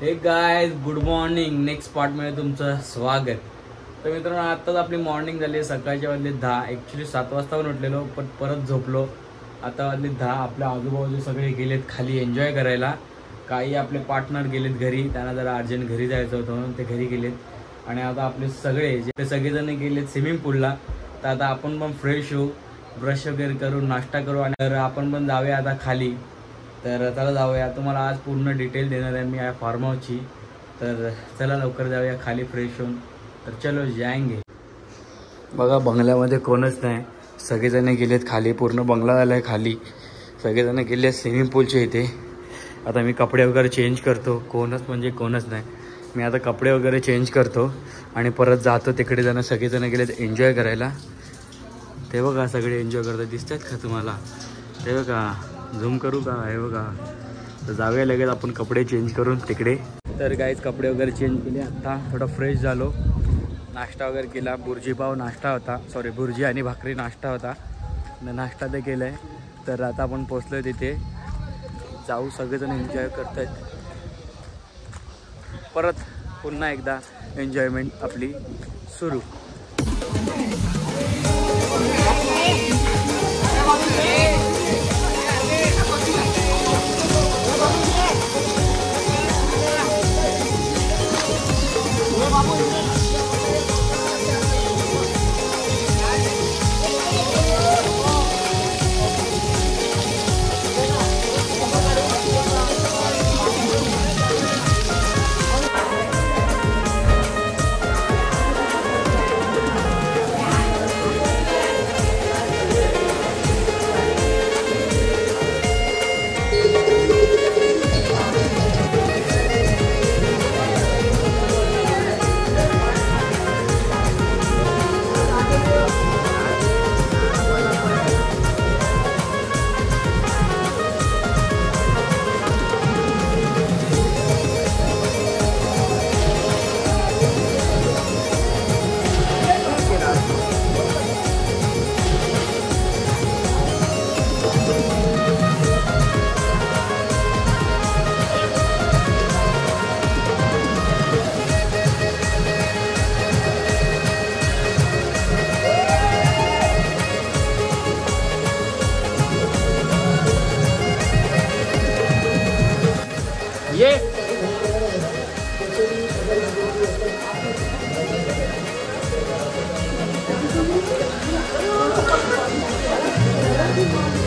Hey guys, good morning. Next part मध्ये तुमचं स्वागत. तर मित्रांनो, आताच आपली मॉर्निंग झाली. सकाळच्या वाजले 10. ॲक्च्युली 7 वाजता पण उठलेलो, पण परत झोपलो. आता वाजले 10. आपल्या आजूबाजू सगळे गेलेत खाली एन्जॉय करायला. काही आपले पार्टनर गेलेत घरी, त्यांना जरा अर्जंट घरी जायचं होतं म्हणून ते घरी गेलेत. आणि आता आपले सगळेजण गेलेत स्विमिंग पूलला. तर आता आपण पण फ्रेश होऊ, ब्रश वगैरे करू, नाश्ता करू आणि आपण पण जाऊया आता खाली. तर चला जाऊया. तुम्हाला आज पूर्ण डिटेल देणार आहे मी या फार्म हाऊसची. तर चला लवकर जाऊया खाली फ्रेश होऊन. तर चलो जाएंगे. बघा, बंगल्यामध्ये कोणच नाही, सगळेजण गेलेत खाली. पूर्ण बंगला झाला आहे खाली. सगळेजण गेले स्विमिंग पूलच्या इथे. आता मी कपडे वगैरे चेंज करतो. कोणच नाही. मी आता कपडे वगैरे चेंज करतो आणि परत जातो तिकडे. सगळेजण गेलेत एन्जॉय करायला. ते बघा, सगळे एन्जॉय करतात. दिसतात का तुम्हाला? ते बघा, झूम करू का? हे बघा. तर जाऊया लगेच आपण कपडे चेंज करून तिकडे. तर गाईज, कपडे वगैरे चेंज केले. आता थोडा फ्रेश झालो, नाश्ता वगैरे केला. बुर्जी पाव नाश्ता होता, बुर्जी आणि भाकरी नाश्ता होता. नाश्ता ते केला आहे. तर आता आपण पोचलो तिथे. जाऊ, सगळेजण एन्जॉय करत आहेत. परत पुन्हा एकदा एन्जॉयमेंट आपली सुरू.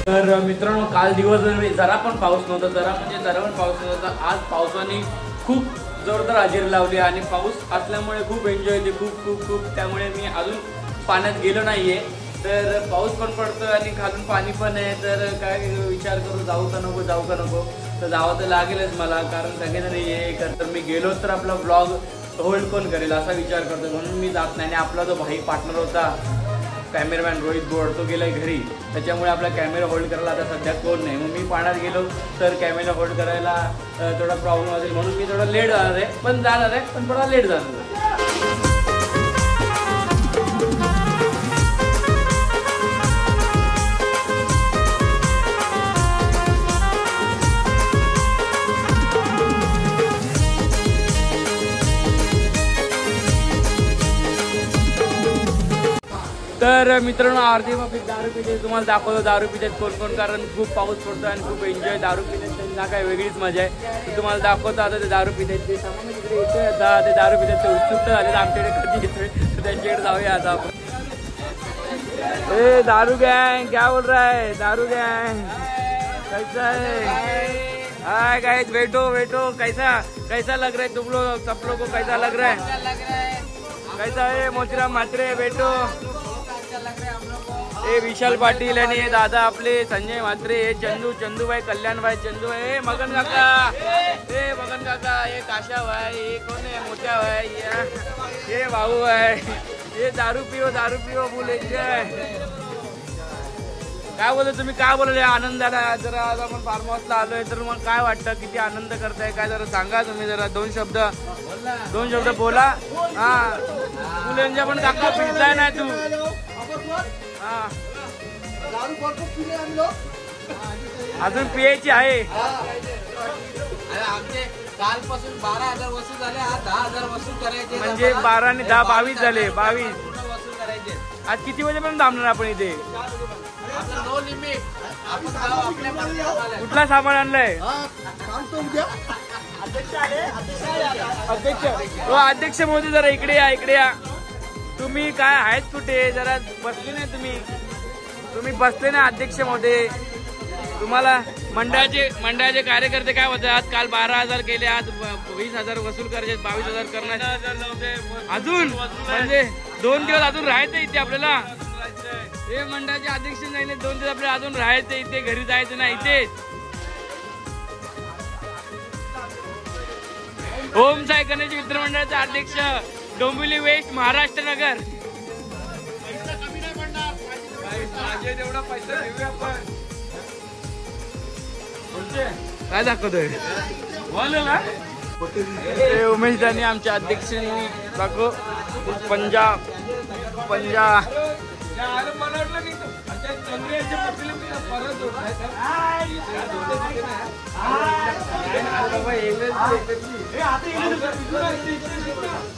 तर मित्रांनो, काल दिवस जरा पण पाऊस नव्हता. जरा पण पाऊस नव्हता. आज पावसाने खूप जोरदार हजेरी लावली आणि पाऊस असल्यामुळे खूप एन्जॉय होते. खूप त्यामुळे मी अजून पाण्यात गेलो नाहीये. तर पाऊस पण पडतोय आणि खालून पाणी पण आहे. तर काय विचार करू, जाऊ का नको. तर जावं तर लागेलच मला, कारण सगळेजण हे तर मी गेलो तर आपला ब्लॉग होल्ड कोण करेल असा विचार करतो, म्हणून मी जात नाही. आणि आपला जो भाई पार्टनर होता, कॅमेरामॅन रोहित बोर्ड, तो गेलाय घरी. त्याच्यामुळे आपला कॅमेरा होल्ड करायला आता सध्या कोण नाही. मग मी पाण्यात गेलो तर कॅमेरा होल्ड करायला थोडा प्रॉब्लेम असेल, म्हणून मी थोडा लेट जाणार आहे. पण थोडा लेट जाणार आहे. तर मित्रांनो, अर्धी बाबी दारू पिते. तुम्हाला दाखवतो दारू पितात कोण, कारण खूप पाऊस पडतो आणि खूप एन्जॉय दारू पितात. त्यांना काय वेगळीच मजा आहे. तुम्हाला दाखवतो आता ते दारू पितात. ते सामान तिकडे येतोय आता. ते दारू पितात, ते उत्सुकता झाले आमच्याकडे कधी येतोय. तर त्यांच्याकडे जाऊया आता आपण. ए दारू गँग, क्या बोल रहा है? दारू गँग कैसा है? हाय गाइस, बैठो. कैसा लग रहा है तुम लोग? सब लोग को कैसा लग रहा है? कैसा है मोतीराम म्हात्रे? बैठो. हे विशाल पाटील आणि हे दादा आपले संजय म्हात्रे, हे चंदूभाई, कल्याणभाई, चंदूभाई, मगन काका, हे काशा भाई, हे कोण आहे? मोठ्या भाई, हे भाऊ आहे. हे दारू पिओ बोले. काय बोलतो तुम्ही? काय बोलले? आनंदाला जरा आज आपण फार्म हाऊसला आलोय. तर मग काय वाटतं, किती आनंद करताय काय? जरा सांगा तुम्ही. जरा दोन शब्द बोला. हा, तुला पण काका पिताय ना तू? हा, अजून पियायची आहे. आमचे कालपासून 12,000 वसूल झाले, आज 10,000 वसूल करायचे. म्हणजे 12 आणि 10 22 झाले. 22 वसूल करायचे. आज किती वाजेपर्यंत थांबणार आपण इथे? No limit. आपण जाऊ आपल्या. कुठला सामान आणलाय? अध्यक्ष हो अध्यक्ष महोदय जरा इकडे या, इकडे या. तुम्ही काय आहेत कुठे? जरा बसले नाही तुम्ही बसले ना अध्यक्ष महोदय. तुम्हाला मंडळाचे कार्यकर्ते काय होतात? काल 12,000 केले, आज 20,000 वसूल करायचे, 22,000 करणार. अजून म्हणजे 2 दिवस अजून राहायचं इथे आपल्याला. हे मंडळाचे अध्यक्ष नाही, 2 दिवस आपल्याला अजून राहायचं इथे, घरी जायचं नाही इथेच. ओम साई गणेश मित्र मंडळाचे अध्यक्ष डोंबिवली वेस्ट महाराष्ट्र नगर. काय दाखवतोय उमेश दानी आमच्या अध्यक्षांनी दाखव. पंजाब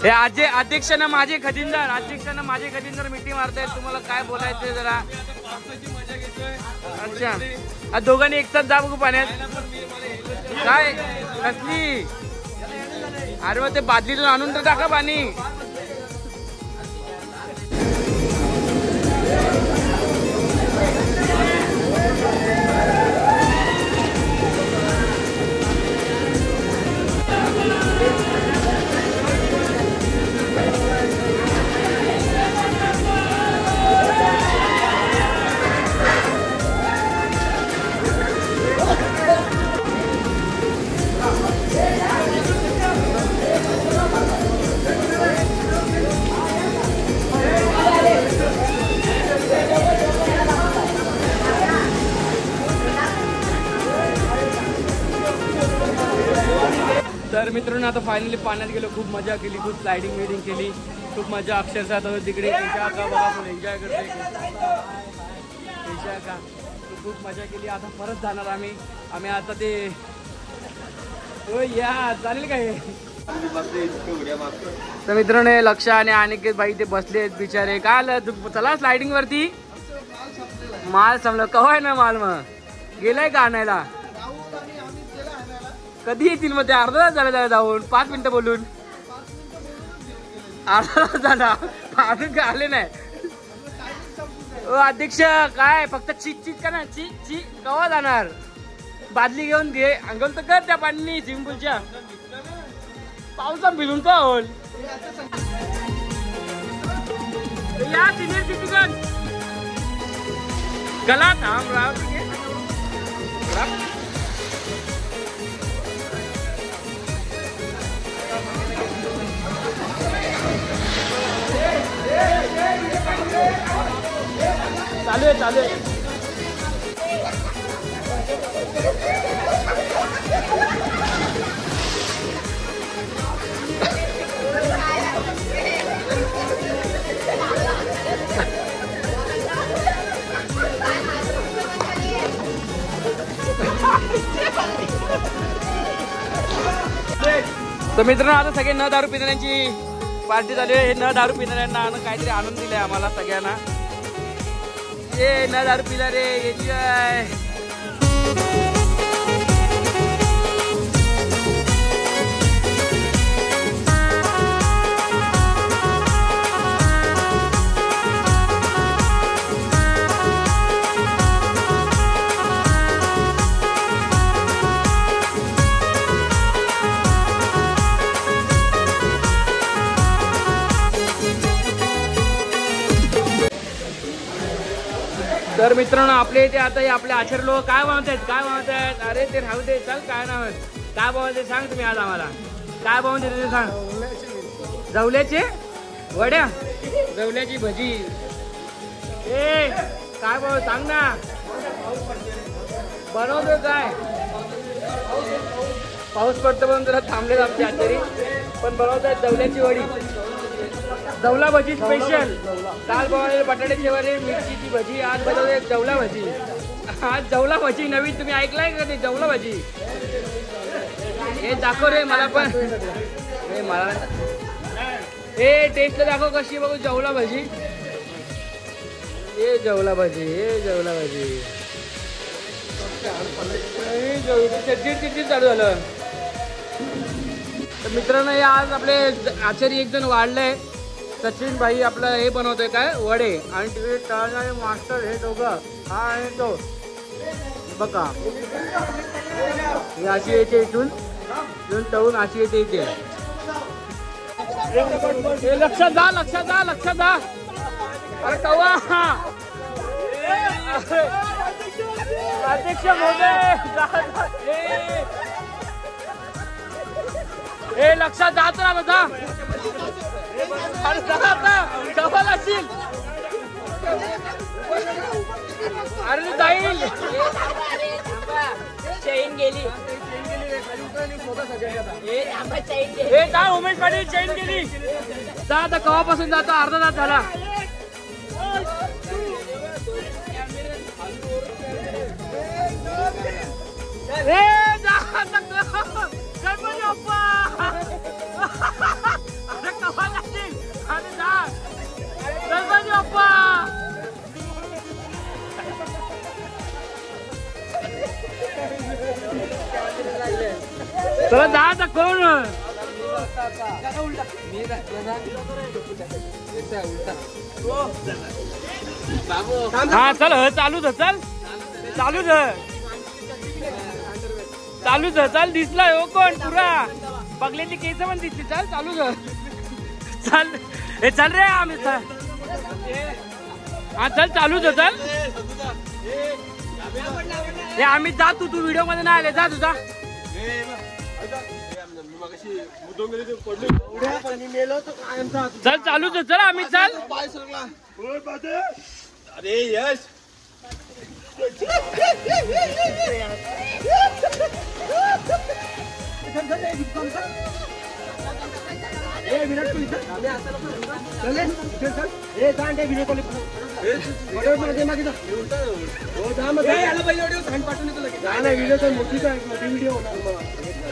हे अध्यक्षांना माझे खजिनदार मिठी मारतायत. तुम्हाला काय बोलायचंय जरा? अच्छा दोघांनी एकसाथ जा बघू पाण्यात. काय कसली? अरे मग ते बादलीतून आणून तर टाका पाणी. तर मित्रांनो आता फायनली पाण्यात गेलो, खूप मजा केली, खूप स्लायडिंग वेडिंग केली, खूप मजा. अक्षरशः तर तिकडे एन्जॉय का बघा, पण एन्जॉय करतोय एन्जॉय का. खूप मजा केली. आता परत जाणार आम्ही आता ते हो या चालेल काय. तर मित्रांनो लक्ष आणि अनिकेत भाई ते बसले बिचारे. काय आलं चला स्लायडिंग वरती. माल संपलं कवा आहे ना माल? मग गेलाय का आणायला? कधी येतील मग ते? अर्धा तास झाला जाऊन, 5 मिनिटं बोलून अर्धा तास झाला, अजून काय आले नाही. अध्यक्ष काय फक्त चीच का ना? ची कवा जाणार? बादली घेऊन घे, अंघोळ तर कर त्या पाणी स्विमिंग पूलच्या. पावसा भिजून का होल या सिनियर सिटीजन. गला थांब राव. चालू आहे. तर मित्रांनो आता सगळे न दारू पिणाऱ्यांची पार्टी झाली. हे न दारू पिणाऱ्यांना काहीतरी आणून दिले आम्हाला सगळ्यांना. ये न दारू पिणारे एन्जॉय. तर मित्रांनो आपले इथे आता आपले आचार्य लोक काय बनवतायत? अरे ते राहू दे, चल काय नाव काय बनवते सांग तुम्ही आज आम्हाला. काय बनवते ते सांग. जवल्याचे वड्या, जवल्याची भजी. ए काय बनव सांग ना. बनवतोय काय? पाऊस पडतो म्हणून जरा थांबलेत आमचे आचारी, पण बनवतायत जवल्याची वडी, जवला भजी स्पेशल. काल बनवलेले बटाट्याची वडी, मिरचीची भजी. आज बनवले जवला भजी. आज जवला भजी नवीन तुम्ही ऐकलाय का? ते जवला भजी हे दाखव रे मला पण. हे मला हे टेस्ट दाखव कशी बघू. जेवला भाजी, हे जेवला भाजी, हे जेवला भाजी. चिडचिड चालू झालं. तर मित्रांनो हे आज आपले आचारी एक जण वाढले. सचिन भाई आपलं हे बनवतोय काय वडे आणि तिकडे तळणारे मास्टर हे दोघं हा आणि तो बघा. ही अशी येते इथून तळून अशी येते इथे. लक्षात जा लक्षात जा लक्षात जा. अरे कवा अध्यक्ष महोदय हे लक्षात जात ना बघा. कवा लागशील अरे जाईल. चैन गेली हे जा. उमेश पाटील चैन गेली. जा आता कवापासून जातो. अर्धा तास झाला. गणपती बाप्पा अरे कवा लागतील. अरे जा गणपती बाप्पा. चला जा आता कोण. हा चल चालूच चल चालूच चालूच चल. दिसला हो कोण पुरा बघलेली केस पण दिसली. चल चालूच चल. हे चल रे आम्ही हा चल चालूच चल. हे आम्ही जा. तू व्हिडिओ मध्ये नाही आले. जा तुझा चल चालूच चल. आम्ही चल. अरे यश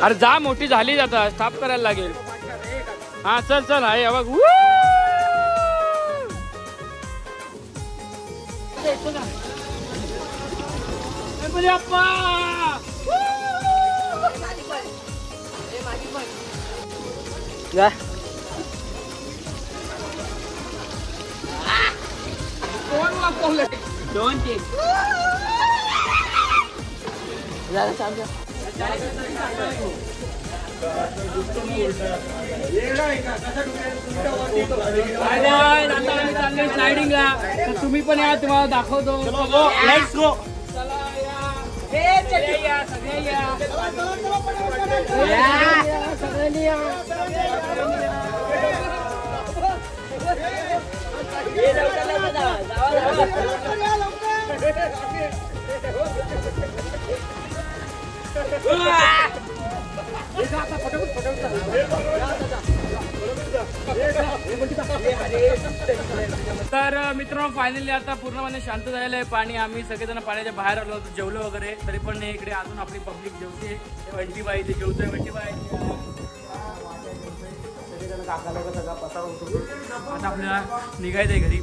अरे जा. मोठी झाली आता स्टॉप करायला लागेल. हा चल चल. आहे बघ. जा दोन तीन स्लायडिंगला. तुम्ही पण या. तुम्हाला दाखवतो. Let's go. तर मित्रांनो फायनली आता पूर्णपणे शांत झालेलं आहे पाणी. आम्ही सगळेजण पाण्याच्या बाहेर आलो होतो. जेवलो वगैरे. तरी पण इकडे अजून आपली पब्लिक जेवते. वंटीबाई ते जेवतोय. वंटीबाई सगळेजण काका लोक सगळा पसारा होतो. आता आपल्याला निघायचंय घरी.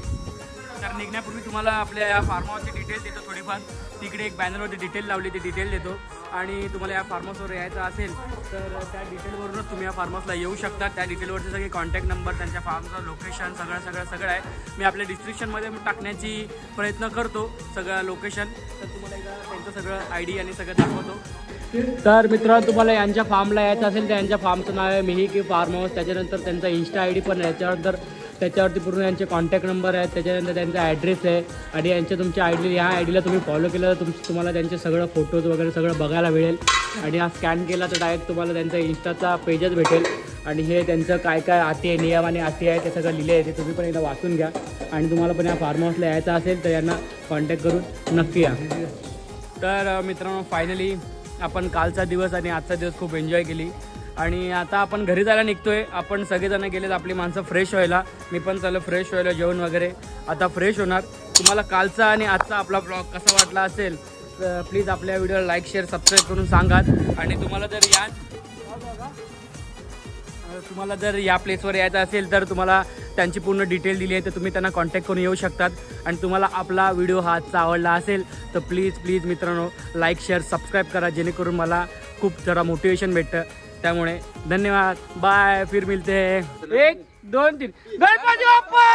तर निघण्यापूर्वी तुम्हाला आपल्या या फार्म हाऊसची डिटेल देतो थोडीफार. तिकडे एक बॅनरवरती डिटेल लावली. ती डिटेल देतो. आणि तुम्हाला या फार्म हाऊसवर यायचं असेल तर त्या डिटेलवरूनच तुम्ही या फार्म हाऊसला येऊ शकता. त्या डिटेलवरचे सगळे कॉन्टॅक्ट नंबर, त्यांच्या फार्मचं लोकेशन सगळं आहे. मी आपल्या डिस्क्रिप्शनमध्ये टाकण्याची प्रयत्न करतो सगळं लोकेशन. तर तुम्हाला एकदा त्यांचं सगळं ID आणि सगळं दाखवतो. तर मित्रांनो तुम्हाला यांच्या फार्मला यायचं असेल तर यांच्या फार्मचं नाव आहे मिहिकी फार्म हाऊस. त्याच्यानंतर त्यांचा Insta ID पण आहे. त्याच्यावरती पूर्ण यांचे कॉन्टॅक्ट नंबर आहेत. त्याच्यानंतर त्यांचा ॲड्रेस आहे. आणि यांच्या तुमच्या ह्या आयडीला तुम्ही फॉलो केलं तर तुम्हाला त्यांचे सगळं फोटोज वगैरे सगळं बघायला मिळेल. आणि हा स्कॅन केला तर डायरेक्ट तुम्हाला त्यांचा इंस्टाचा पेजच भेटेल. आणि हे त्यांचं काय काय अटी आहे, नियम आणि अटी आहे ते सगळं लिहिले आहे. ते तुम्ही पण एकदा वाचून घ्या. आणि तुम्हाला पण या फार्म हाऊसला यायचं असेल तर यांना कॉन्टॅक्ट करून नक्की या. तर मित्रांनो फायनली आपण कालचा दिवस आणि आजचा दिवस खूप एन्जॉय केली. आणि आता आपण घरी जायला निघतोय. आपण सगळेजण गेलेत आपली माणसं फ्रेश व्हायला. मी पण चाललो फ्रेश व्हायला. जेवण वगैरे आता फ्रेश होणार. तुम्हाला कालचा आणि आजचा आपला ब्लॉग कसा वाटला असेल तर प्लीज आपल्या व्हिडिओला लाईक शेअर सबस्क्राईब करून सांगा. आणि तुम्हाला जर या तुम्हाला जर या प्लेसवर यायचं असेल तर तुम्हाला त्यांची पूर्ण डिटेल दिली आहे, तर तुम्ही त्यांना कॉन्टॅक्ट करून येऊ शकतात. आणि तुम्हाला आपला व्हिडिओ हा आजचा आवडला असेल तर प्लीज मित्रांनो लाईक शेअर सबस्क्राईब करा, जेणेकरून मला खूप जरा मोटिवेशन भेटतं. त्यामुळे धन्यवाद, बाय, फिर मिळते. 1 2 3 गणपती बाप्पा.